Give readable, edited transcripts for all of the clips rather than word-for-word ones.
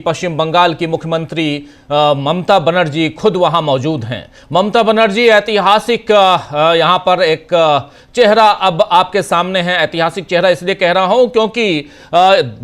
पश्चिम बंगाल की मुख्यमंत्री ममता बनर्जी खुद वहां मौजूद हैं। ममता बनर्जी ऐतिहासिक यहां पर एक चेहरा अब आपके सामने है। ऐतिहासिक चेहरा इसलिए कह रहा हूं क्योंकि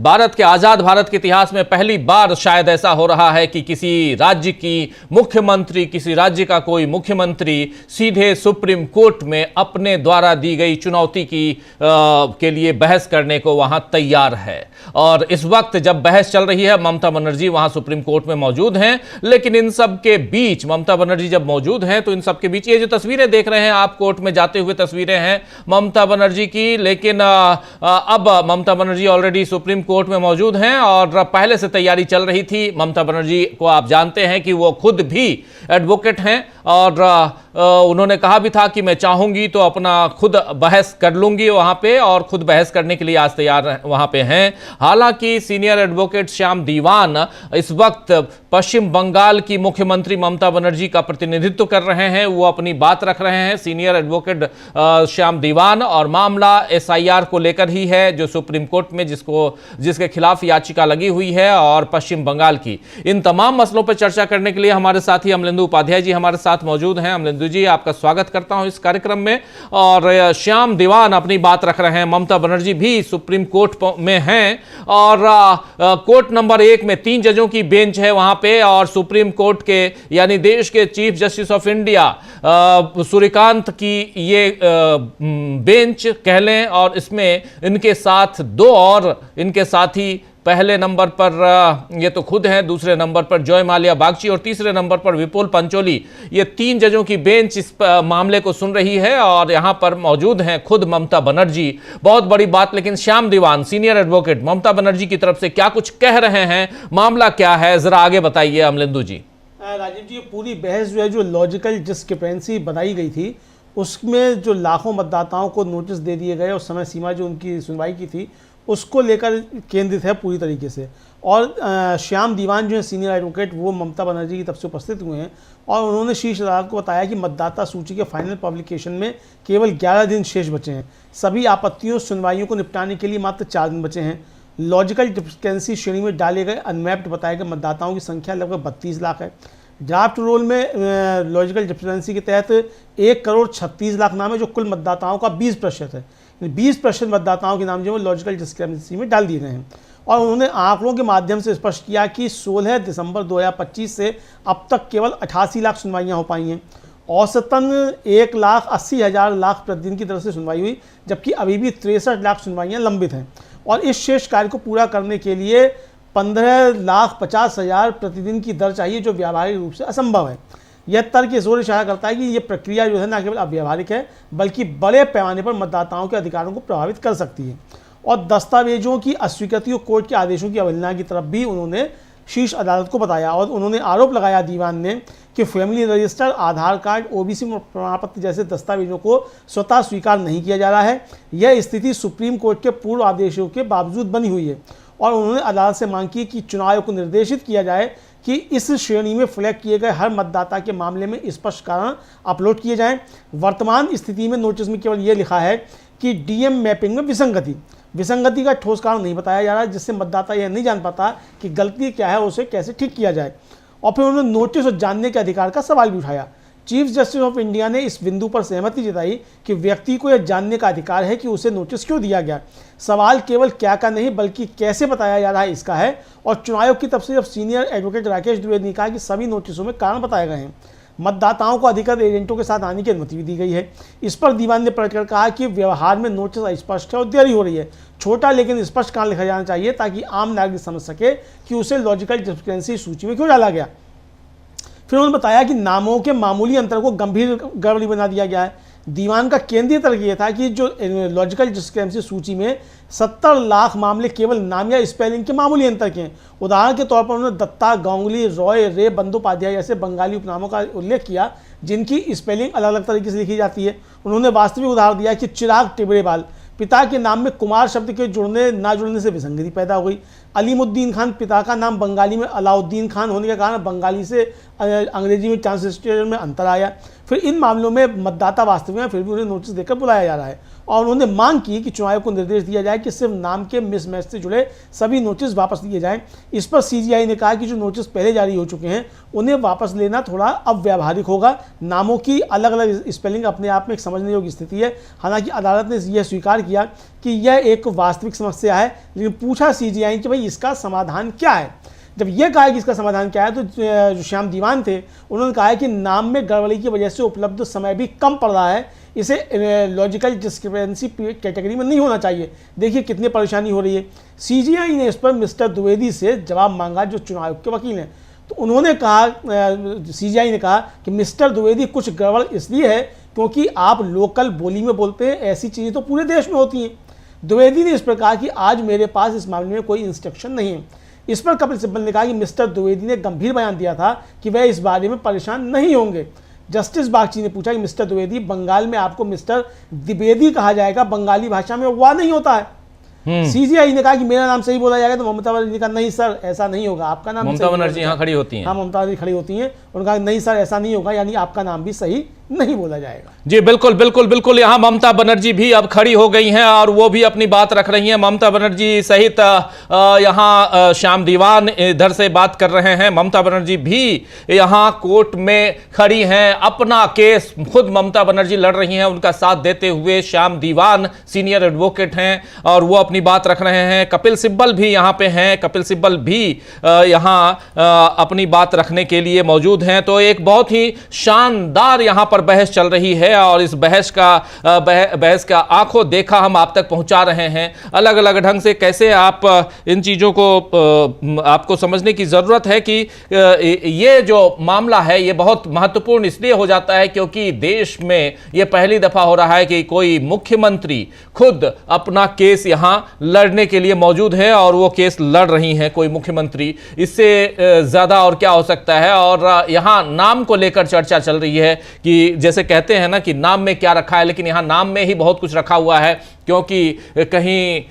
भारत के आजाद भारत के इतिहास में पहली बार शायद ऐसा हो रहा है कि किसी राज्य की मुख्यमंत्री, किसी राज्य का कोई मुख्यमंत्री सीधे सुप्रीम कोर्ट में अपने द्वारा दी गई चुनौती के लिए बहस करने को वहां तैयार है। और इस वक्त जब बहस चल रही है, ममता बनर्जी वहां सुप्रीम कोर्ट में मौजूद हैं। लेकिन इन सब के बीच ममता बनर्जी जब मौजूद हैं तो इन सब के बीच ये जो तस्वीरें देख रहे हैं आप, कोर्ट में जाते हुए तस्वीरें हैं ममता बनर्जी की। लेकिन अब Mamata Banerjee already supreme court में मौजूद हैं और पहले से तैयारी चल रही थी। ममता बनर्जी को आप जानते हैं कि वो खुद भी एडवोकेट हैं और उन्होंने कहा भी था कि मैं चाहूंगी तो अपना खुद बहस कर लूंगी वहां पे, और खुद बहस करने के लिए आज तैयार वहां पे हैं। हालांकि सीनियर एडवोकेट श्याम दीवान इस वक्त पश्चिम बंगाल की मुख्यमंत्री ममता बनर्जी का प्रतिनिधित्व कर रहे हैं, वो अपनी बात रख रहे हैं। सीनियर एडवोकेट श्याम दीवान, और मामला एसआईआर को लेकर ही है जो सुप्रीम कोर्ट में जिसके खिलाफ याचिका लगी हुई है, और पश्चिम बंगाल की इन तमाम मसलों पर चर्चा करने के लिए हमारे साथी अमलेंदु उपाध्याय जी हमारे साथ मौजूद हैं। अमलेंदु जी, आपका स्वागत करता हूं इस कार्यक्रम में। और श्याम दीवान अपनी बात रख रहे हैं, ममता बनर्जी भी सुप्रीम कोर्ट में हैं और कोर्ट नंबर 1 में 3 जजों की बेंच है वहां पे, और सुप्रीम कोर्ट के यानी देश के chief justice of India Suryakant की ये बेंच कह लें, और इसमें इनके साथ 2 और इनके साथी, पहले नंबर पर ये तो खुद हैं, दूसरे नंबर पर जॉय माल्या बागची और तीसरे नंबर पर विपुल पंचोली। ये 3 जजों की बेंच इस मामले को सुन रही है और यहां पर मौजूद हैं खुद ममता बनर्जी। बहुत बड़ी बात। लेकिन श्याम दीवान, सीनियर एडवोकेट, ममता बनर्जी की तरफ से क्या कुछ कह रहे हैं, मामला क्या है, जरा आगे बताइए अमलेंदु जी। राजीव जी, पूरी बहस जो है, जो लॉजिकल डिस्क्रिपेंसी बनाई गई थी, उसमें जो लाखों मतदाताओं को नोटिस दे दिए गए और समय सीमा जो उनकी सुनवाई की थी उसको लेकर केंद्रित है पूरी तरीके से। और श्याम दीवान जो है सीनियर एडवोकेट, वो ममता बनर्जी की तरफ से उपस्थित हुए हैं और उन्होंने शीर्ष अदालत को बताया कि मतदाता सूची के फाइनल पब्लिकेशन में केवल 11 दिन शेष बचे हैं। सभी आपत्तियों सुनवाइयों को निपटाने के लिए मात्र 4 दिन बचे हैं। लॉजिकल डिस्क्रिपेंसी श्रेणी में डाले गए अनमैप्ड बताए गए मतदाताओं की संख्या लगभग 32 लाख है। ड्राफ्ट रोल में लॉजिकल डिस्क्रिपेंसी के तहत 1,36,00,000 नाम है, जो कुल मतदाताओं का 20% है। 20% मतदाताओं के नाम जो है लॉजिकल डिस्क्रिपेंसी में डाल दिए गए हैं। और उन्होंने आंकड़ों के माध्यम से स्पष्ट किया कि 16 दिसंबर 2025 से अब तक केवल 88 लाख सुनवाइयाँ हो पाई हैं। औसतन 1,80,000 लाख प्रतिदिन की तरफ से सुनवाई हुई, जबकि अभी भी 63 लाख सुनवाइयाँ लंबित हैं। और इस शेष कार्य को पूरा करने के लिए 15,50,000 प्रतिदिन की दर चाहिए, जो व्यावहारिक रूप से असंभव है। यह तर्क इस ओर इशारा करता है कि ये प्रक्रिया जो है न केवल अव्यावहारिक है, बल्कि बड़े पैमाने पर मतदाताओं के अधिकारों को प्रभावित कर सकती है। और दस्तावेजों की अस्वीकृति और कोर्ट के आदेशों की अवहेलना की तरफ भी उन्होंने शीर्ष अदालत को बताया। और उन्होंने आरोप लगाया दीवान ने कि फैमिली रजिस्टर, आधार कार्ड, ओबीसी प्रमाण पत्र जैसे दस्तावेजों को स्वतः स्वीकार नहीं किया जा रहा है। यह स्थिति सुप्रीम कोर्ट के पूर्व आदेशों के बावजूद बनी हुई है। और उन्होंने अदालत से मांग की कि चुनाव आयोग को निर्देशित किया जाए कि इस श्रेणी में फ्लैग किए गए हर मतदाता के मामले में स्पष्ट कारण अपलोड किए जाएं। वर्तमान स्थिति में नोटिस में केवल ये लिखा है कि डीएम मैपिंग में विसंगति का ठोस कारण नहीं बताया जा रहा है, जिससे मतदाता यह नहीं जान पाता कि गलती क्या है, उसे कैसे ठीक किया जाए। और फिर उन्होंने नोटिस और जानने के अधिकार का सवाल भी उठाया। चीफ जस्टिस ऑफ इंडिया ने इस बिंदु पर सहमति जताई कि व्यक्ति को यह जानने का अधिकार है कि उसे नोटिस क्यों दिया गया। सवाल केवल क्या का नहीं, बल्कि कैसे बताया जा रहा है इसका है। और चुनाव आयोग की तरफ से जब सीनियर एडवोकेट राकेश द्विवेदी ने कहा कि सभी नोटिसों में कारण बताए गए हैं, मतदाताओं को अधिकृत एजेंटों के साथ आने की अनुमति भी दी गई है। इस पर दीवान ने पलटकर कहा कि व्यवहार में नोटिस अस्पष्ट है और देरी हो रही है। छोटा लेकिन स्पष्ट कारण लिखा जाना चाहिए ताकि आम नागरिक समझ सके कि उसे लॉजिकल डिस्क्रिपेंसी सूची में क्यों डाला गया। फिर उन्होंने बताया कि नामों के मामूली अंतर को गंभीर गड़बड़ी बना दिया गया है। दीवान का केंद्रीय तर्क यह था कि जो लॉजिकल डिस्क्रिपेंसी सूची में 70 लाख मामले केवल नाम या स्पेलिंग के मामूली अंतर के हैं। उदाहरण के तौर पर उन्होंने दत्ता, गांगुली, रॉय, रे, बंदोपाध्याय जैसे बंगाली उपनामों का उल्लेख किया, जिनकी स्पेलिंग अलग अलग तरीके से लिखी जाती है। उन्होंने वास्तविक उदाहरण दिया कि चिराग टिबरेवाल, पिता के नाम में कुमार शब्द के जुड़ने ना जुड़ने से विसंगति पैदा हुई। अलीमुद्दीन खान, पिता का नाम बंगाली में अलाउद्दीन खान होने के कारण बंगाली से अंग्रेजी में ट्रांसलेशन में अंतर आया। फिर इन मामलों में मतदाता वास्तविक में फिर भी उन्हें नोटिस देकर बुलाया जा रहा है और उन्होंने मांग की कि चुनाव आयोग को निर्देश दिया जाए कि सिर्फ नाम के मिसमैच से जुड़े सभी नोटिस वापस लिए जाएं। इस पर सीजीआई ने कहा कि जो नोटिस पहले जारी हो चुके हैं उन्हें वापस लेना थोड़ा अव्यावहारिक होगा। नामों की अलग अलग स्पेलिंग अपने आप में एक समझने योग्य स्थिति है। हालांकि अदालत ने यह स्वीकार किया कि यह एक वास्तविक समस्या है, लेकिन पूछा सीजीआई कि भाई इसका समाधान क्या है। जब यह कहा कि इसका समाधान क्या है तो जो श्याम दीवान थे उन्होंने कहा है कि नाम में गड़बड़ी की वजह से उपलब्ध समय भी कम पड़ रहा है, इसे लॉजिकल डिस्क्रिपेंसी कैटेगरी में नहीं होना चाहिए। देखिए कितनी परेशानी हो रही है। सीजीआई ने इस पर मिस्टर द्विवेदी से जवाब मांगा जो चुनाव आयोग के वकील हैं, तो उन्होंने कहा, सीजीआई ने कहा कि मिस्टर द्विवेदी कुछ गड़बड़ इसलिए है क्योंकि आप लोकल बोली में बोलते हैं, ऐसी चीज़ें तो पूरे देश में होती हैं। द्विवेदी ने इस पर कहा कि आज मेरे पास इस मामले में कोई इंस्ट्रक्शन नहीं है। इस पर कपिल सिब्बल ने कहा कि मिस्टर द्विवेदी ने गंभीर बयान दिया था कि वह इस बारे में परेशान नहीं होंगे। जस्टिस बागची ने पूछा कि मिस्टर द्विवेदी, बंगाल में आपको मिस्टर द्विवेदी कहा जाएगा, बंगाली भाषा में वाह नहीं होता है। सीजीआई ने कहा कि मेरा नाम सही बोला जाएगा, तो ममता बनर्जी ने कहा नहीं सर ऐसा नहीं होगा, आपका नाम ममता बनर्जी यहाँ खड़ी होती हैं। हाँ, ममता बनर्जी खड़ी होती हैं। उन्होंने कहा नहीं सर ऐसा नहीं होगा, यानी आपका नाम भी सही नहीं बोला जाएगा। जी बिल्कुल बिल्कुल बिल्कुल, यहाँ ममता बनर्जी भी अब खड़ी हो गई हैं और वो भी अपनी बात रख रही हैं। ममता बनर्जी सहित यहाँ श्याम दीवान इधर से बात कर रहे हैं। ममता बनर्जी भी यहाँ कोर्ट में खड़ी हैं, अपना केस खुद ममता बनर्जी लड़ रही हैं। उनका साथ देते हुए श्याम दीवान सीनियर एडवोकेट हैं और वो अपनी बात रख रहे हैं। कपिल सिब्बल भी यहाँ पे हैं, कपिल सिब्बल भी यहाँ अपनी बात रखने के लिए मौजूद हैं। तो एक बहुत ही शानदार यहाँ पर बहस चल रही है और इस बहस का आंखों देखा हम आप तक पहुंचा रहे हैं। अलग अलग ढंग से कैसे आप इन चीजों को आपको समझने की जरूरत है कि ये जो मामला है ये बहुत महत्वपूर्ण इसलिए हो जाता है क्योंकि देश में ये पहली दफा हो रहा है कि कोई मुख्यमंत्री खुद अपना केस यहां लड़ने के लिए मौजूद है और वो केस लड़ रही हैं कोई मुख्यमंत्री। इससे ज्यादा और क्या हो सकता है। और यहां नाम को लेकर चर्चा चल रही है कि जैसे कहते हैं ना कि नाम में क्या रखा है, लेकिन यहां नाम में ही बहुत कुछ रखा हुआ है क्योंकि कहीं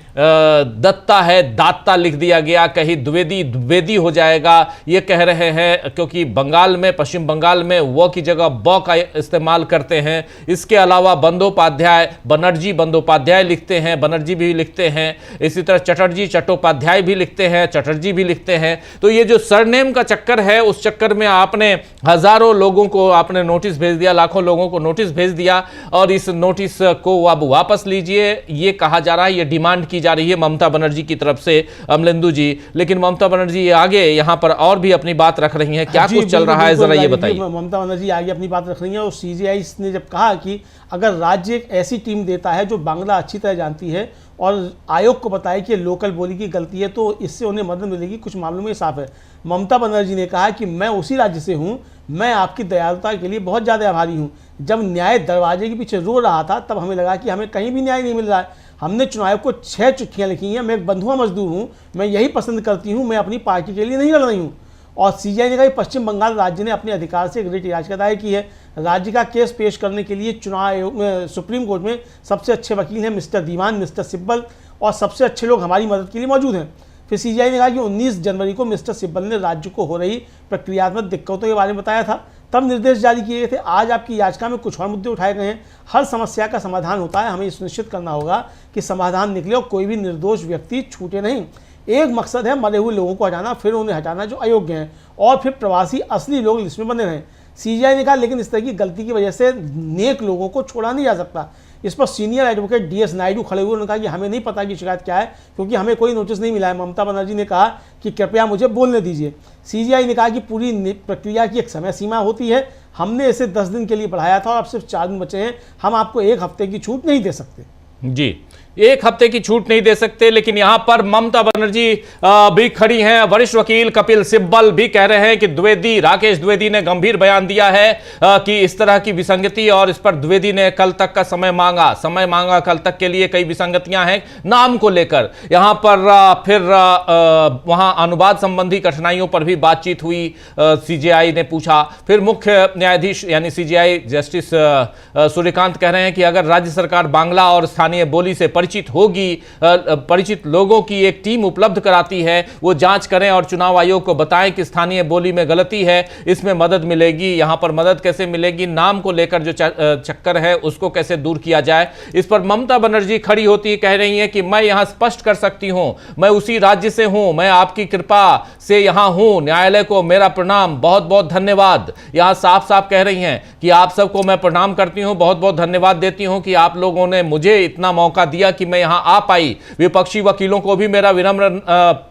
दत्ता है दात्ता लिख दिया गया, कहीं द्विवेदी द्विवेदी हो जाएगा ये कह रहे हैं क्योंकि बंगाल में, पश्चिम बंगाल में वो की जगह ब का इस्तेमाल करते हैं। इसके अलावा बंदोपाध्याय बनर्जी बंदोपाध्याय लिखते हैं, बनर्जी भी लिखते हैं। इसी तरह चटर्जी चट्टोपाध्याय भी लिखते हैं, चटर्जी भी लिखते हैं। तो ये जो सरनेम का चक्कर है उस चक्कर में आपने हजारों लोगों को आपने नोटिस भेज दिया, लाखों लोगों को नोटिस भेज दिया और इस नोटिस को अब वापस लीजिए ये कहा जा रहा है, ये डिमांड की जा रही है ममता बनर्जी की तरफ से, अमलेंदु जी। लेकिन ममता बनर्जी आगे यहां पर और भी अपनी बात रख रही हैं। क्या कुछ चल रहा है जरा ये बताइए। ममता बनर्जी आगे अपनी बात रख रही है और सीजीआई ने जब कहा कि अगर राज्य एक ऐसी टीम देता है जो बांग्ला अच्छी तरह जानती है और आयोग को बताए कि लोकल बोली की गलती है तो इससे उन्हें मदद मिलेगी, कुछ मामलों में साफ है। ममता बनर्जी ने कहा कि मैं उसी राज्य से हूं, मैं आपकी दयालुता के लिए बहुत ज़्यादा आभारी हूं। जब न्याय दरवाजे के पीछे रो रहा था तब हमें लगा कि हमें कहीं भी न्याय नहीं मिल रहा है। हमने चुनाव को 6 चिट्ठियाँ लिखी हैं, मैं एक बंधुआ मजदूर हूँ, मैं यही पसंद करती हूँ, मैं अपनी पार्टी के लिए नहीं लड़ रही हूँ। और सीजीआई ने कहा कि पश्चिम बंगाल राज्य ने अपने अधिकार से एक रिट याचिका दायर की है। राज्य का केस पेश करने के लिए चुनाव आयोग में, सुप्रीम कोर्ट में सबसे अच्छे वकील हैं मिस्टर दीवान, मिस्टर सिब्बल और सबसे अच्छे लोग हमारी मदद के लिए मौजूद हैं। फिर सीजीआई ने कहा कि 19 जनवरी को मिस्टर सिब्बल ने राज्य को हो रही प्रक्रियात्मक दिक्कतों के बारे में बताया था, तब निर्देश जारी किए गए थे। आज आपकी याचिका में कुछ और मुद्दे उठाए गए हैं। हर समस्या का समाधान होता है, हमें सुनिश्चित करना होगा कि समाधान निकले और कोई भी निर्दोष व्यक्ति छूटे नहीं। एक मकसद है मरे हुए लोगों को हटाना, फिर उन्हें हटाना जो अयोग्य हैं और फिर प्रवासी असली लोग लिस्ट में बने रहें। सीजीआई ने कहा लेकिन इस तरह की गलती की वजह से नेक लोगों को छोड़ा नहीं जा सकता। इस पर सीनियर एडवोकेट डीएस नायडू खड़े हुए, उन्होंने कहा कि हमें नहीं पता कि शिकायत क्या है क्योंकि हमें कोई नोटिस नहीं मिला है। ममता बनर्जी ने कहा कि कृपया मुझे बोलने दीजिए। सीजीआई ने कहा कि पूरी प्रक्रिया की एक समय सीमा होती है, हमने इसे 10 दिन के लिए बढ़ाया था और अब सिर्फ 4 दिन बचे हैं, हम आपको 1 हफ्ते की छूट नहीं दे सकते। जी, 1 हफ्ते की छूट नहीं दे सकते। लेकिन यहां पर ममता बनर्जी भी खड़ी हैं, वरिष्ठ वकील कपिल सिब्बल भी कह रहे हैं कि द्विवेदी, राकेश द्विवेदी ने गंभीर बयान दिया है कि इस तरह की विसंगति और इस पर द्विवेदी ने कल तक का समय मांगा। कल तक के लिए कई विसंगतियां हैं नाम को लेकर। यहां पर फिर वहां अनुवाद संबंधी कठिनाइयों पर भी बातचीत हुई, सीजीआई ने पूछा। फिर मुख्य न्यायाधीश यानी सीजीआई जस्टिस सूर्यकांत कह रहे हैं कि अगर राज्य सरकार बांग्ला और स्थानीय बोली से परिचित होगी, परिचित लोगों की एक टीम उपलब्ध कराती है, वो जांच करें और चुनाव आयोग को बताएं कि स्थानीय बोली में गलती है, इसमें मदद मिलेगी। यहां पर मदद कैसे मिलेगी, नाम को लेकर जो चक्कर है उसको कैसे दूर किया जाए। इस पर ममता बनर्जी खड़ी होती है, कह रही है कि मैं यहां स्पष्ट कर सकती हूं, मैं उसी राज्य से हूं, मैं आपकी कृपा से यहां हूं, न्यायालय को मेरा प्रणाम, बहुत बहुत धन्यवाद। यहां साफ साफ कह रही हैं कि आप सबको मैं प्रणाम करती हूं, बहुत बहुत धन्यवाद देती हूं कि आप लोगों ने मुझे इतना मौका दिया कि मैं यहां आ पाई। विपक्षी वकीलों को भी मेरा विनम्र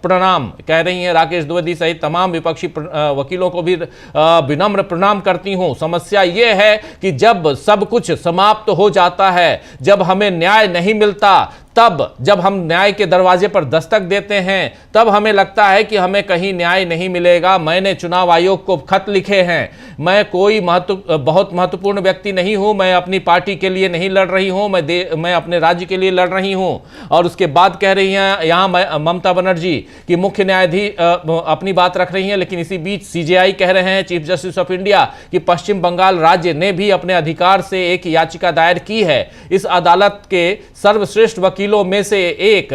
प्रणाम, कह रही हैं राकेश द्विवेदी सहित तमाम विपक्षी वकीलों को भी विनम्र प्रणाम करती हूं। समस्या यह है कि जब सब कुछ समाप्त हो जाता है, जब हमें न्याय नहीं मिलता, तब जब हम न्याय के दरवाजे पर दस्तक देते हैं, तब हमें लगता है कि हमें कहीं न्याय नहीं मिलेगा। मैंने चुनाव आयोग को खत लिखे हैं, मैं कोई बहुत महत्वपूर्ण व्यक्ति नहीं हूं, मैं अपनी पार्टी के लिए नहीं लड़ रही हूं, मैं अपने राज्य के लिए लड़ रही हूं। और उसके बाद कह रही हैं यहां ममता बनर्जी कि मुख्य न्यायाधीश अपनी बात रख रही हैं, लेकिन इसी बीच सीजेआई कह रहे हैं, चीफ जस्टिस ऑफ इंडिया, कि पश्चिम बंगाल राज्य ने भी अपने अधिकार से एक याचिका दायर की है। इस अदालत के सर्वश्रेष्ठ वकीलों में से एक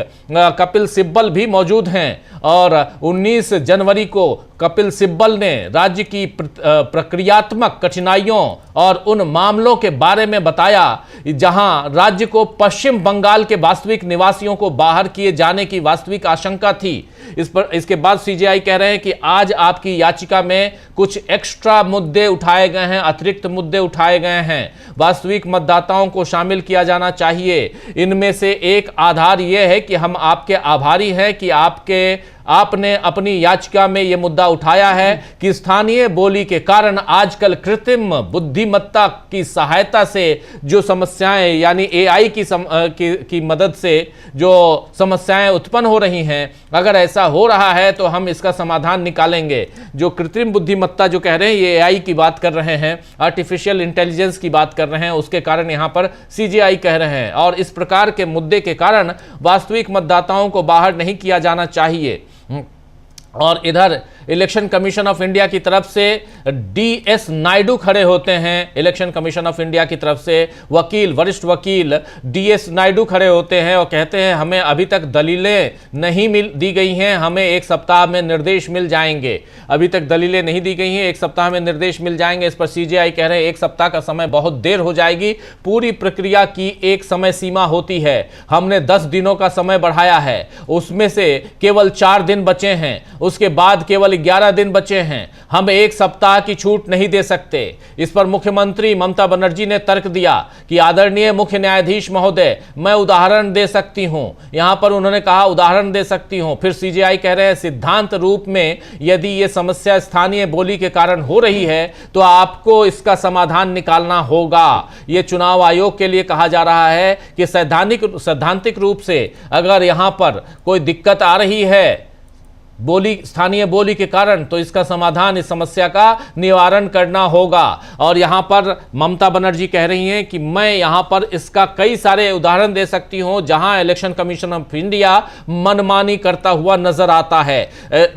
कपिल सिब्बल भी मौजूद हैं और 19 जनवरी को कपिल सिब्बल ने राज्य की प्रक्रियात्मक कठिनाइयों और उन मामलों के बारे में बताया जहां राज्य को पश्चिम बंगाल के वास्तविक निवासियों को बाहर किए जाने की वास्तविक आशंका थी। इसके बाद सीजेआई कह रहे हैं कि आज आपकी याचिका में कुछ एक्स्ट्रा मुद्दे उठाए गए हैं, अतिरिक्त मुद्दे उठाए गए हैं, वास्तविक मतदाताओं को शामिल किया जाना चाहिए। इनमें से एक आधार यह है कि हम आपके आभारी हैं कि आपने अपनी याचिका में यह मुद्दा उठाया है कि स्थानीय बोली के कारण आजकल कृत्रिम बुद्धिमत्ता की सहायता से जो समस्याएं, यानी एआई की मदद से जो समस्याएं उत्पन्न हो रही हैं, अगर ऐसा हो रहा है तो हम इसका समाधान निकालेंगे। जो कृत्रिम बुद्धिमत्ता जो कह रहे हैं, ये एआई की बात कर रहे हैं, आर्टिफिशियल इंटेलिजेंस की बात कर रहे हैं, उसके कारण यहां पर सीजेआई कह रहे हैं। और इस प्रकार के मुद्दे के कारण वास्तविक मतदाताओं को बाहर नहीं किया जाना चाहिए। और इधर इलेक्शन कमीशन ऑफ इंडिया की तरफ से डीएस नायडू खड़े होते हैं। इलेक्शन कमीशन ऑफ इंडिया की तरफ से वरिष्ठ वकील डीएस नायडू खड़े होते हैं और कहते हैं हमें अभी तक दलीलें नहीं दी गई हैं, हमें एक सप्ताह में निर्देश मिल जाएंगे। अभी तक दलीलें नहीं दी गई हैं, एक सप्ताह में निर्देश मिल जाएंगे। इस पर सीजेआई कह रहे हैं एक सप्ताह का समय बहुत देर हो जाएगी, पूरी प्रक्रिया की एक समय सीमा होती है, हमने 10 दिनों का समय बढ़ाया है, उसमें से केवल 4 दिन बचे हैं, उसके बाद केवल 11 दिन बचे हैं, हम एक सप्ताह की छूट नहीं दे सकते। इस पर मुख्यमंत्री ममता बनर्जी ने तर्क दिया कि आदरणीय मुख्य न्यायाधीश महोदय, मैं उदाहरण दे सकती हूं। यहां पर उन्होंने कहा उदाहरण दे सकती हूं। फिर सीजेआई कह रहे हैं सिद्धांत रूप में यदि यह समस्या स्थानीय बोली के कारण हो रही है तो आपको इसका समाधान निकालना होगा। यह चुनाव आयोग के लिए कहा जा रहा है कि सैद्धांतिक रूप से अगर यहां पर कोई दिक्कत आ रही है स्थानीय बोली के कारण, तो इसका समाधान, इस समस्या का निवारण करना होगा। और यहां पर ममता बनर्जी कह रही हैं कि मैं यहां पर इसका कई सारे उदाहरण दे सकती हूं जहां इलेक्शन कमीशन ऑफ इंडिया मनमानी करता हुआ नजर आता है।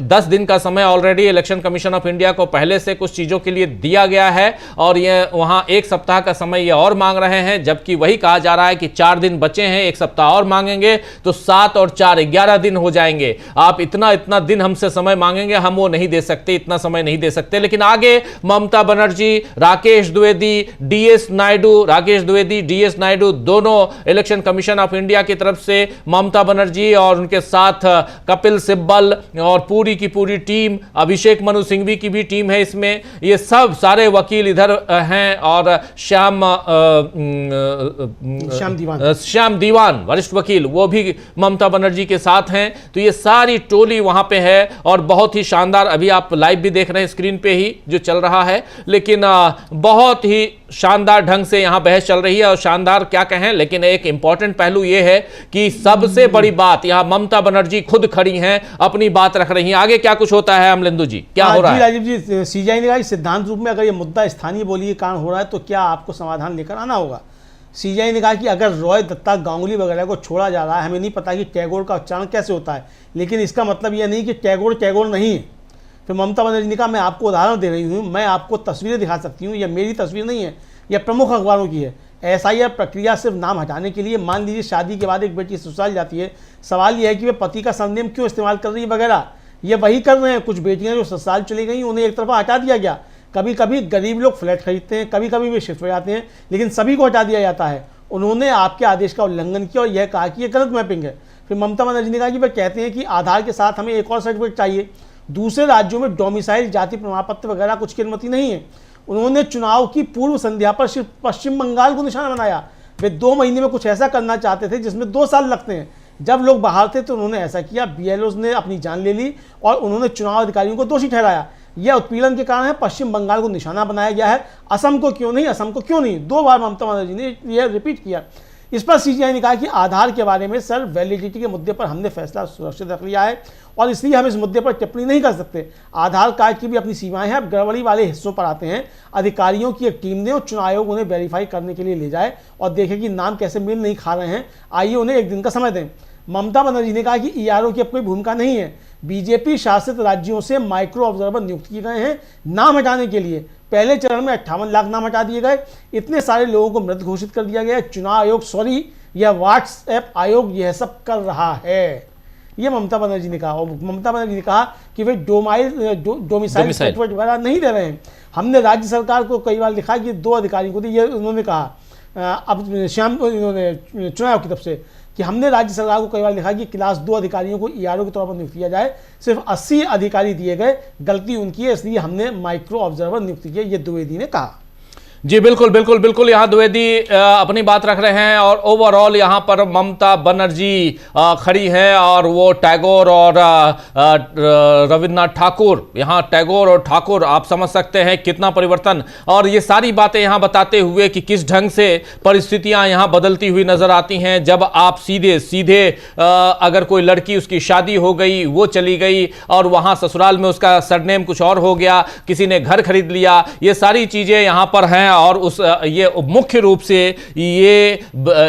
10 दिन का समय already election commission of India को पहले से कुछ चीजों के लिए दिया गया है और यह वहां एक सप्ताह का समय यह और मांग रहे हैं, जबकि वही कहा जा रहा है कि 4 दिन बचे हैं, एक सप्ताह और मांगेंगे तो 7 और 4 11 दिन हो जाएंगे। आप इतना दिन हमसे समय मांगेंगे, हम वो नहीं दे सकते, इतना समय नहीं दे सकते। लेकिन आगे ममता बनर्जी, राकेश द्विवेदी, डीएस नायडू दोनों इलेक्शन कमीशन ऑफ इंडिया की तरफ से, ममता बनर्जी और उनके साथ कपिल सिब्बल और पूरी की पूरी टीम, अभिषेक मनु सिंघवी की भी टीम है इसमें, ये सब सारे वकील इधर हैं और श्याम दीवान वरिष्ठ वकील, वो भी ममता बनर्जी के साथ हैं। तो ये सारी टोली वहां पे है और बहुत ही शानदार, अभी आप लाइव भी देख रहे हैं स्क्रीन पे ही जो चल रहा है, लेकिन बहुत ही शानदार ढंग से यहां बहस चल रही है। और शानदार क्या कहें, लेकिन एक इंपॉर्टेंट पहलू यह है कि सबसे बड़ी बात यहां ममता बनर्जी खुद खड़ी हैं, अपनी बात रख रही हैं। आगे क्या कुछ होता है अमलेंदु जी, क्या हो रहा है? राजीव जी, सीजेआई ने कहा सिद्धांत रूप में अगर यह मुद्दा स्थानीय बोली के कारण हो रहा है तो क्या आपको समाधान लेकर आना होगा। सीजेआई ने कहा कि अगर रॉय दत्ता, गांगुली वगैरह को छोड़ा जा रहा है, हमें नहीं पता कि टैगोर का उच्चारण कैसे होता है, लेकिन इसका मतलब यह नहीं कि टैगोर नहीं है। फिर ममता बनर्जी ने कहा मैं आपको उदाहरण दे रही हूँ, मैं आपको तस्वीरें दिखा सकती हूँ, यह मेरी तस्वीर नहीं है, यह प्रमुख अखबारों की है। एसआईआर प्रक्रिया सिर्फ नाम हटाने के लिए। मान लीजिए शादी के बाद एक बेटी ससुराल जाती है, सवाल यह है कि वे पति का सरनेम क्यों इस्तेमाल कर रही है वगैरह। ये वही कर रहे हैं। कुछ बेटियां जो ससुराल चली गई उन्हें एक तरफा हटा दिया गया। कभी कभी गरीब लोग फ्लैट खरीदते हैं, कभी कभी वे शिफ्ट हो जाते हैं, लेकिन सभी को हटा दिया जाता है। उन्होंने आपके आदेश का उल्लंघन किया और यह कहा कि यह गलत मैपिंग है। फिर ममता बनर्जी ने कहा कि वे कहते हैं कि आधार के साथ हमें एक और सर्टिफिकेट चाहिए। दूसरे राज्यों में डोमिसाइल, जाति प्रमाण पत्र वगैरह कुछ की अनुमति नहीं है। उन्होंने चुनाव की पूर्व संध्या पर सिर्फ पश्चिम बंगाल को निशाना बनाया। वे 2 महीने में कुछ ऐसा करना चाहते थे जिसमें 2 साल लगते हैं। जब लोग बाहर थे तो उन्होंने ऐसा किया। बीएलओज ने अपनी जान ले ली और उन्होंने चुनाव अधिकारियों को दोषी ठहराया। यह उत्पीड़न के कारण है। पश्चिम बंगाल को निशाना बनाया गया है, असम को क्यों नहीं, असम को क्यों नहीं। 2 बार ममता बनर्जी ने यह रिपीट किया। इस पर सीजीआई ने कहा कि आधार के बारे में सर वैलिडिटी के मुद्दे पर हमने फैसला सुरक्षित रख लिया है और इसलिए हम इस मुद्दे पर टिप्पणी नहीं कर सकते। आधार कार्ड की भी अपनी सीमाएं हैं। अब गड़बड़ी वाले हिस्सों पर आते हैं। अधिकारियों की एक टीम ने और चुनाव आयोग उन्हें वेरीफाई करने के लिए ले जाए और देखे कि नाम कैसे मेल नहीं खा रहे हैं। आइए उन्हें एक दिन का समय दें। ममता बनर्जी ने कहा कि ईआरओ की अब कोई भूमिका नहीं है। बीजेपी शासित राज्यों से माइक्रो ऑब्जर्वर नियुक्त किए गए हैं नाम हटाने के लिए। पहले चरण में 58 लाख नाम हटा दिए गए। इतने सारे लोगों को मृत घोषित कर दिया गया है। चुनाव आयोग या व्हाट्सएप आयोग यह सब कर रहा है, ये ममता बनर्जी ने कहा। और ममता बनर्जी ने कहा कि वे डोमिसाइल सर्टिफिकेट वगैरह नहीं दे रहे हैं। हमने राज्य सरकार को कई बार लिखा कि 2 अधिकारियों को दी। ये उन्होंने कहा अब शाम को इन्होंने चुनाव की तरफ से कि हमने राज्य सरकार को कई बार लिखा कि क्लास 2 अधिकारियों को ईआरओ के तौर पर नियुक्त किया जाए। सिर्फ 80 अधिकारी दिए गए, गलती उनकी है, इसलिए हमने माइक्रो ऑब्जर्वर नियुक्त किए। ये द्विवेदी ने कहा। जी बिल्कुल बिल्कुल बिल्कुल, यहाँ द्विवेदी अपनी बात रख रहे हैं और ओवरऑल यहाँ पर ममता बनर्जी खड़ी हैं और वो टैगोर और रविन्द्रनाथ ठाकुर, यहाँ टैगोर और ठाकुर आप समझ सकते हैं कितना परिवर्तन। और ये सारी बातें यहाँ बताते हुए कि किस ढंग से परिस्थितियाँ यहाँ बदलती हुई नजर आती हैं। जब आप सीधे सीधे अगर कोई लड़की, उसकी शादी हो गई, वो चली गई और वहाँ ससुराल में उसका सरनेम कुछ और हो गया, किसी ने घर खरीद लिया, ये सारी चीज़ें यहाँ पर हैं। और ये मुख्य रूप से ये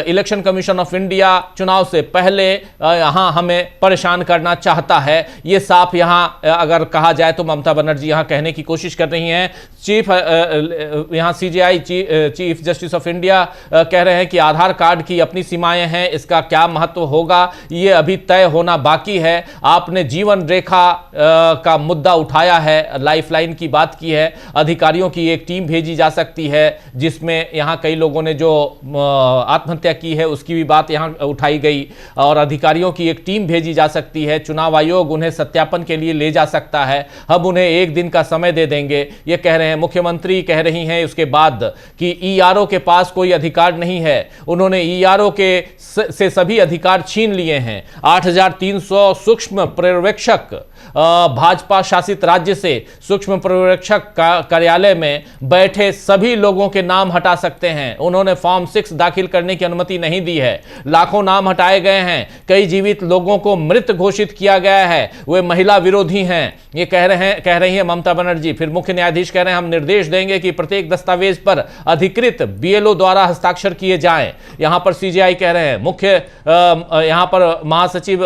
इलेक्शन कमीशन ऑफ इंडिया चुनाव से पहले यहां हमें परेशान करना चाहता है। ये साफ यहां अगर कहा जाए तो ममता बनर्जी यहां कहने की कोशिश कर रही हैं। चीफ यहां CGI chief justice of India कह रहे हैं कि आधार कार्ड की अपनी सीमाएं हैं, इसका क्या महत्व होगा ये अभी तय होना बाकी है। आपने जीवन रेखा का मुद्दा उठाया है, लाइफलाइन की बात की है, अधिकारियों की एक टीम भेजी जा सकती है जिसमें यहां कई लोगों ने जो आत्महत्या की है उसकी भी बात यहां उठाई गई और अधिकारियों की एक टीम भेजी जा सकती है। चुनाव आयोग उन्हें सत्यापन के लिए ले जा सकता है। हम उन्हें 1 दिन का समय दे देंगे, ये कह रहे हैं। मुख्यमंत्री कह रही हैं उसके बाद कि ईआरओ के पास कोई अधिकार नहीं है। उन्होंने ईआरओ से सभी अधिकार छीन लिए हैं। 8300 सूक्ष्म पर्यवेक्षक भाजपा शासित राज्य से सूक्ष्म पर्यवेक्षक कार्यालय में बैठे सभी लोगों के नाम हटा सकते हैं। उन्होंने फॉर्म 6 दाखिल करने की अनुमति नहीं दी है। लाखों नाम हटाए गए हैं। कई जीवित लोगों को मृत घोषित किया गया है। वे महिला विरोधी हैं, ये कह रही है ममता बनर्जी। फिर मुख्य न्यायाधीश कह रहे हैं हम निर्देश देंगे कि प्रत्येक दस्तावेज पर अधिकृत बीएलओ द्वारा हस्ताक्षर किए जाएं। यहां पर सीजीआई कह रहे हैं। मुख्य यहां पर महासचिव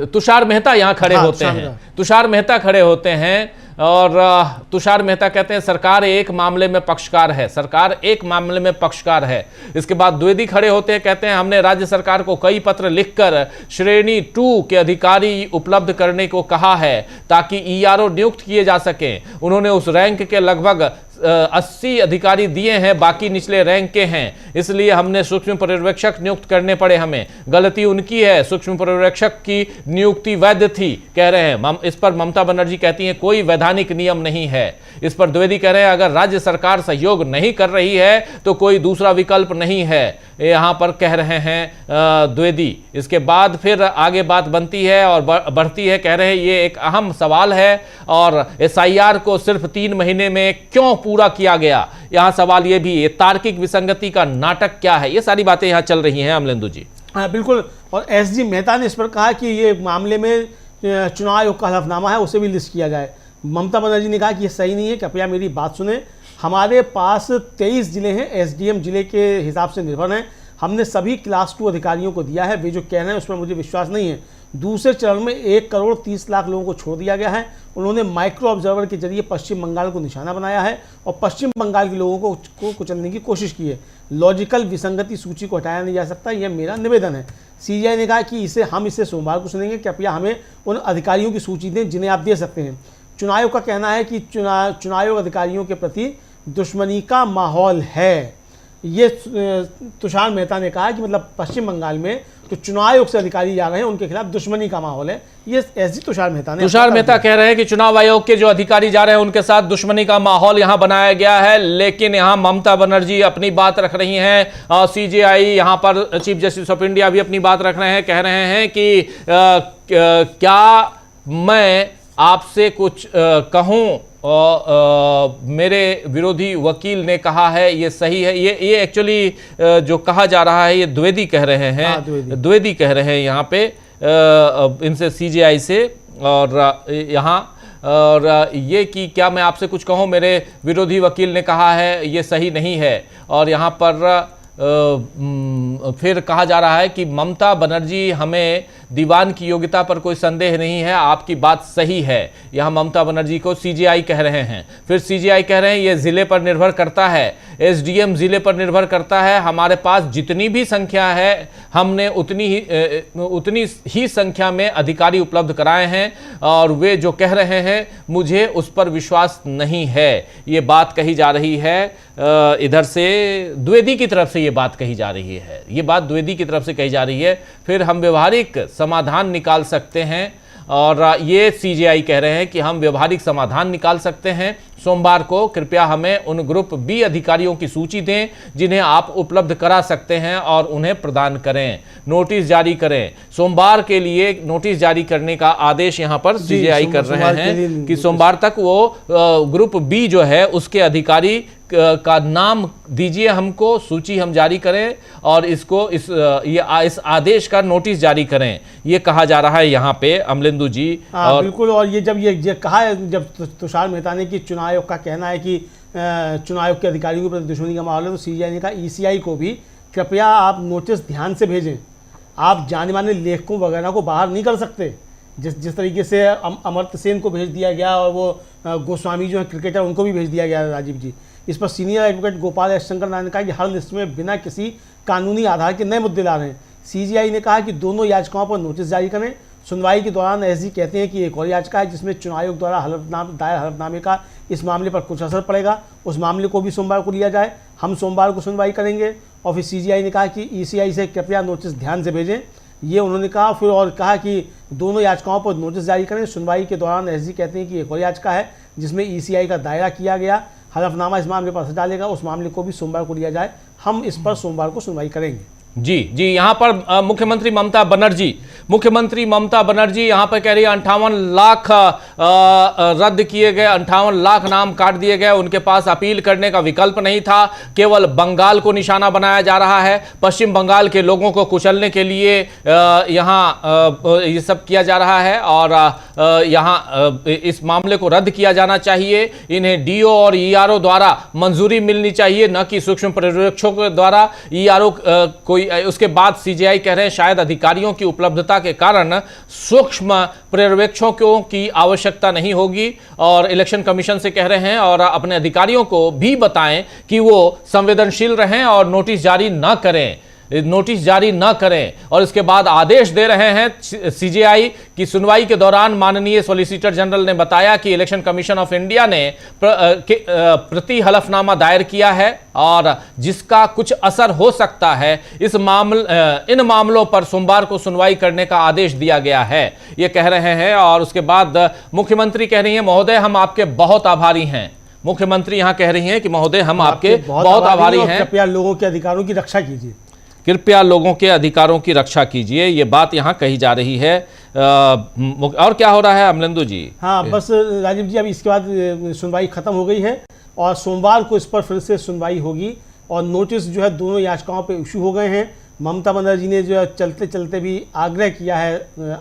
तुषार मेहता यहां खड़े होते हैं। तुषार मेहता खड़े होते हैं और तुषार मेहता कहते हैं सरकार एक मामले में पक्षकार है, सरकार एक मामले में पक्षकार है। इसके बाद द्विवेदी खड़े होते हैं, कहते हैं हमने राज्य सरकार को कई पत्र लिखकर श्रेणी 2 के अधिकारी उपलब्ध करने को कहा है ताकि ईआरओ नियुक्त किए जा सकें। उन्होंने उस रैंक के लगभग 80 अधिकारी दिए हैं, बाकी निचले रैंक के हैं, इसलिए हमने सूक्ष्म पर्यवेक्षक नियुक्त करने पड़े। हमें गलती उनकी है, सूक्ष्म पर्यवेक्षक की नियुक्ति वैध थी, कह रहे हैं। इस पर ममता बनर्जी कहती हैं कोई वैधानिक नियम नहीं है। इस पर द्विवेदी कह रहे हैं अगर राज्य सरकार सहयोग नहीं कर रही है तो कोई दूसरा विकल्प नहीं है, यहां पर कह रहे हैं द्विवेदी। इसके बाद फिर आगे बात बनती है और बढ़ती है, कह रहे हैं ये एक अहम सवाल है और एसआईआर को सिर्फ 3 महीने में क्यों पूरा किया गया, यहां सवाल ये भी, ये तार्किक विसंगति का नाटक क्या है, ये सारी बातें यहां चल रही हैं अमलेंदु जी। हाँ बिल्कुल। और एसजी मेहता ने इस पर कहा कि ये मामले में चुनाव आयोग का हलफनामा है, उसे भी लिस्ट किया जाए। ममता बनर्जी ने कहा कि ये सही नहीं है, कृपया मेरी बात सुने। हमारे पास 23 जिले हैं, एसडीएम जिले के हिसाब से निर्भर हैं। हमने सभी क्लास 2 अधिकारियों को दिया है। वे जो कह रहे हैं उस पर मुझे विश्वास नहीं है। दूसरे चरण में 1,30,00,000 लोगों को छोड़ दिया गया है। उन्होंने माइक्रो ऑब्जर्वर के जरिए पश्चिम बंगाल को निशाना बनाया है और पश्चिम बंगाल के लोगों को कुचलने की कोशिश की है। लॉजिकल विसंगति सूची को हटाया नहीं जा सकता, यह मेरा निवेदन है। सीजीआई ने कहा कि हम इसे सोमवार को सुनेंगे, कृपया हमें उन अधिकारियों की सूची दें जिन्हें आप दे सकते हैं। चुनाव आयोग का कहना है कि चुनाव आयोग अधिकारियों के प्रति दुश्मनी का माहौल है। ये तुषार मेहता ने कहा कि मतलब पश्चिम बंगाल में जो चुनाव आयोग से अधिकारी जा रहे हैं उनके खिलाफ दुश्मनी का माहौल है। ये ऐसी तुषार मेहता कह रहे हैं कि चुनाव आयोग के जो अधिकारी जा रहे हैं उनके साथ दुश्मनी का माहौल यहां बनाया गया है। लेकिन यहां ममता बनर्जी अपनी बात रख रही हैं, सीजेआई यहां पर चीफ जस्टिस ऑफ इंडिया भी अपनी बात रख रहे हैं, कह रहे हैं कि क्या मैं आपसे कुछ कहूं, मेरे विरोधी वकील ने कहा है ये सही है। ये एक्चुअली जो कहा जा रहा है ये द्विवेदी कह रहे हैं, द्विवेदी कह रहे हैं यहाँ पे इनसे सीजीआई से, और यहाँ और ये कि क्या मैं आपसे कुछ कहूँ, मेरे विरोधी वकील ने कहा है ये सही नहीं है। और यहाँ पर फिर कहा जा रहा है कि ममता बनर्जी हमें दीवान की योग्यता पर कोई संदेह नहीं है, आपकी बात सही है। यह ममता बनर्जी को सीजीआई कह रहे हैं। फिर सीजीआई कह रहे हैं ये ज़िले पर निर्भर करता है, एसडीएम ज़िले पर निर्भर करता है। हमारे पास जितनी भी संख्या है हमने उतनी ही संख्या में अधिकारी उपलब्ध कराए हैं और वे जो कह रहे हैं मुझे उस पर विश्वास नहीं है। ये बात कही जा रही है इधर से द्विवेदी की तरफ से, ये बात कही जा रही है, ये बात द्विवेदी की तरफ से कही जा रही है। फिर हम व्यवहारिक समाधान निकाल सकते हैं और ये सीजीआई कह रहे हैं कि हम व्यवहारिक समाधान निकाल सकते हैं। सोमवार को कृपया हमें उन ग्रुप बी अधिकारियों की सूची दें जिन्हें आप उपलब्ध करा सकते हैं और उन्हें प्रदान करें, नोटिस जारी करें। सोमवार के लिए नोटिस जारी करने का आदेश यहां पर सीजीआई कर रहे हैं कि सोमवार तक वो ग्रुप बी जो है उसके अधिकारी का नाम दीजिए हमको, सूची हम जारी करें और इसको इस आदेश का नोटिस जारी करें, ये कहा जा रहा है यहाँ पे अमलेंदु जी। और बिल्कुल, और ये जब ये कहा है, जब तुषार मेहता ने कि चुनाव आयोग का कहना है कि चुनाव आयोग के अधिकारियों के प्रति दुश्मनी का माहौल है, तो सीजीआई ने कहा ईसीआई को भी कृपया आप नोटिस ध्यान से भेजें। आप जाने माने लेखकों वगैरह को बाहर नहीं कर सकते। जिस तरीके से अमर्त्य सेन को भेज दिया गया और वो गोस्वामी जो है क्रिकेटर उनको भी भेज दिया गया राजीव जी। इस पर senior advocate Gopal S Shankar Narayan ने कहा कि हर लिस्ट में बिना किसी कानूनी आधार के नए मुद्दे ला रहे हैं। सीजीआई ने कहा कि दोनों याचिकाओं पर नोटिस जारी करें। सुनवाई के दौरान एसजी कहते हैं कि एक और याचिका है जिसमें चुनाव आयोग द्वारा दायर हलफनामे का इस मामले पर कुछ असर पड़ेगा, उस मामले को भी सोमवार को लिया जाए। हम सोमवार को सुनवाई करेंगे। और फिर सीजीआई ने कहा कि ईसीआई से कृपया नोटिस ध्यान से भेजें, ये उन्होंने कहा। फिर और कहा कि दोनों याचिकाओं पर नोटिस जारी करें। सुनवाई के दौरान एसजी कहते हैं कि एक और याचिका है जिसमें ईसीआई का दायरा किया गया हलफनामा इस मामले पर असर डालेगा, उस मामले को भी सोमवार को लिया जाए। हम इस पर सोमवार को सुनवाई करेंगे। जी जी, यहाँ पर मुख्यमंत्री ममता बनर्जी यहाँ पर कह रही है 58 लाख रद्द किए गए, 58 लाख नाम काट दिए गए। उनके पास अपील करने का विकल्प नहीं था, केवल बंगाल को निशाना बनाया जा रहा है। पश्चिम बंगाल के लोगों को कुचलने के लिए यहाँ ये सब किया जा रहा है और यहाँ इस मामले को रद्द किया जाना चाहिए। इन्हें डीओ और ईआरओ द्वारा मंजूरी मिलनी चाहिए, न कि सूक्ष्म पर्यवेक्षकों के द्वारा। ईआरओ कोई, उसके बाद सीजीआई कह रहे हैं शायद अधिकारियों की उपलब्धता के कारण सूक्ष्म पर्यवेक्षकों की आवश्यकता नहीं होगी। और इलेक्शन कमीशन से कह रहे हैं और अपने अधिकारियों को भी बताएं कि वो संवेदनशील रहें और नोटिस जारी न करें। और इसके बाद आदेश दे रहे हैं सीजीआई की सुनवाई के दौरान माननीय सॉलिसिटर जनरल ने बताया कि इलेक्शन कमीशन ऑफ इंडिया ने प्रति हलफनामा दायर किया है और जिसका कुछ असर हो सकता है। इन मामलों पर सोमवार को सुनवाई करने का आदेश दिया गया है, ये कह रहे हैं। और उसके बाद मुख्यमंत्री कह रही हैं महोदय हम आपके बहुत आभारी हैं। मुख्यमंत्री यहां कह रही हैं कि महोदय हम आपके बहुत आभारी हैं, कृपया लोगों के अधिकारों की रक्षा कीजिए, कृपया लोगों के अधिकारों की रक्षा कीजिए, ये बात यहाँ कही जा रही है। और क्या हो रहा है अमलेंदु जी? हाँ, बस राजीव जी, अब इसके बाद सुनवाई खत्म हो गई है और सोमवार को इस पर फिर से सुनवाई होगी और नोटिस जो है दोनों याचिकाओं पे इशू हो गए हैं। ममता बनर्जी ने जो है चलते चलते भी आग्रह किया है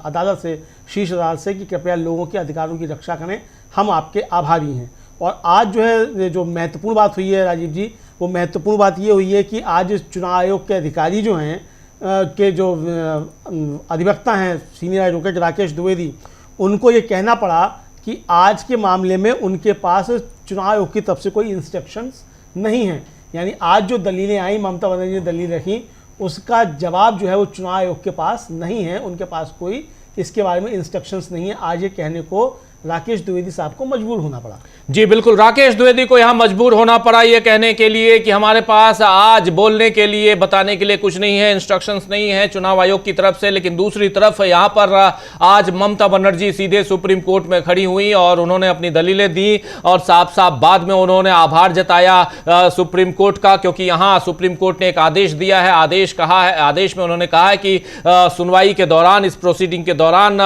अदालत से, शीर्ष अदालत से, कि कृपया लोगों के अधिकारों की रक्षा करें, हम आपके आभारी हैं। और आज जो है जो महत्वपूर्ण बात हुई है राजीव जी, वो महत्वपूर्ण बात ये हुई है कि आज चुनाव आयोग के अधिकारी जो हैं के जो अधिवक्ता हैं सीनियर एडवोकेट राकेश द्विवेदी, उनको ये कहना पड़ा कि आज के मामले में उनके पास चुनाव आयोग की तरफ से कोई इंस्ट्रक्शंस नहीं हैं। यानी आज जो दलीलें आई, ममता बनर्जी ने दलील रखी, उसका जवाब जो है वो चुनाव आयोग के पास नहीं है। उनके पास कोई इसके बारे में इंस्ट्रक्शंस नहीं है। आज ये कहने को राकेश द्विवेदी साहब को मजबूर होना पड़ा। जी बिल्कुल, राकेश द्विवेदी को यहां मजबूर होना पड़ा ये कहने के लिए कि हमारे पास आज बोलने के लिए, बताने के लिए कुछ नहीं है, इंस्ट्रक्शंस नहीं है चुनाव आयोग की तरफ से। लेकिन दूसरी तरफ यहां पर आज ममता बनर्जी सीधे सुप्रीम कोर्ट में खड़ी हुई और उन्होंने अपनी दलीलें दी और साफ साफ बाद में उन्होंने आभार जताया सुप्रीम कोर्ट का, क्योंकि यहां सुप्रीम कोर्ट ने एक आदेश दिया है। आदेश में उन्होंने कहा है कि सुनवाई के दौरान, इस प्रोसीडिंग के दौरान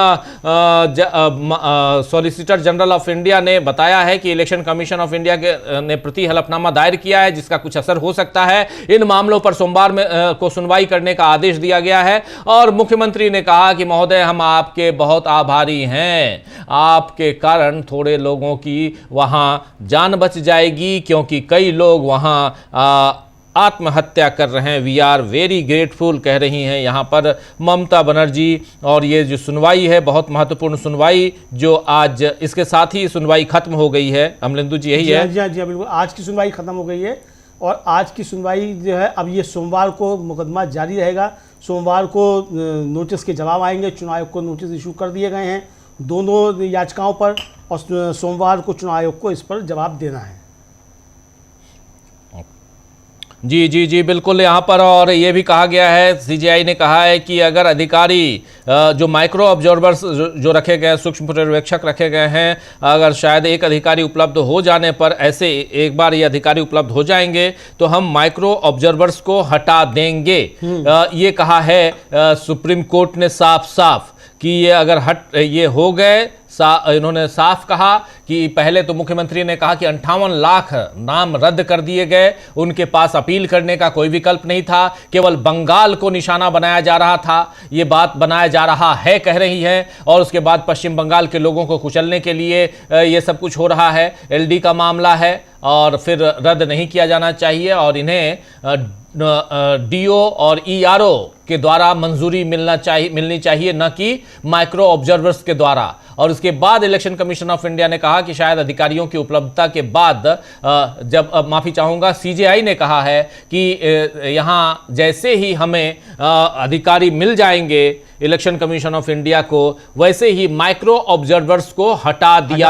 सॉलिसिटर जनरल ऑफ इंडिया ने बताया है कि इलेक्शन कमीशन ऑफ इंडिया ने प्रति हलफनामा दायर किया है जिसका कुछ असर हो सकता है। इन मामलों पर सोमवार को सुनवाई करने का आदेश दिया गया है और मुख्यमंत्री ने कहा कि महोदय, हम आपके बहुत आभारी हैं, आपके कारण थोड़े लोगों की वहां जान बच जाएगी, क्योंकि कई लोग वहां आत्महत्या कर रहे हैं। वी आर वेरी ग्रेटफुल, कह रही हैं यहाँ पर ममता बनर्जी। और ये जो सुनवाई है, बहुत महत्वपूर्ण सुनवाई, जो आज इसके साथ ही सुनवाई खत्म हो गई है। अमलेंदु जी, यही है? जी हाँ, बिल्कुल। आज की सुनवाई खत्म हो गई है और आज की सुनवाई जो है, अब ये सोमवार को मुकदमा जारी रहेगा। सोमवार को नोटिस के जवाब आएंगे। चुनाव आयोग को नोटिस इशू कर दिए गए हैं दोनों याचिकाओं पर और सोमवार को चुनाव आयोग को इस पर जवाब देना है। जी जी जी बिल्कुल, यहाँ पर और ये भी कहा गया है, सीजेआई ने कहा है कि अगर अधिकारी जो माइक्रो ऑब्जर्वर्स जो रखे गए, सूक्ष्म पर्यवेक्षक रखे गए हैं, अगर शायद एक अधिकारी उपलब्ध हो जाने पर, ऐसे एक बार ये अधिकारी उपलब्ध हो जाएंगे तो हम माइक्रो ऑब्जर्वर्स को हटा देंगे। ये कहा है सुप्रीम कोर्ट ने साफ साफ कि ये अगर ये हो गए, इन्होंने साफ कहा कि पहले तो मुख्यमंत्री ने कहा कि 58 लाख नाम रद्द कर दिए गए, उनके पास अपील करने का कोई विकल्प नहीं था, केवल बंगाल को निशाना बनाया जा रहा था, ये बात बनाया जा रहा है, कह रही है। और उसके बाद पश्चिम बंगाल के लोगों को कुचलने के लिए ये सब कुछ हो रहा है। एलडी का मामला है और फिर रद्द नहीं किया जाना चाहिए और इन्हें डीओ और ईआरओ के द्वारा मंजूरी मिलनी चाहिए, न कि माइक्रो ऑब्जर्वर्स के द्वारा। और उसके बाद इलेक्शन कमीशन ऑफ इंडिया ने कहा कि शायद अधिकारियों की उपलब्धता के बाद, जब माफी चाहूंगा, सीजेआई ने कहा है कि यहां जैसे ही हमें अधिकारी मिल जाएंगे इलेक्शन कमीशन ऑफ इंडिया को, वैसे ही माइक्रो ऑब्जर्वर्स को हटा दिया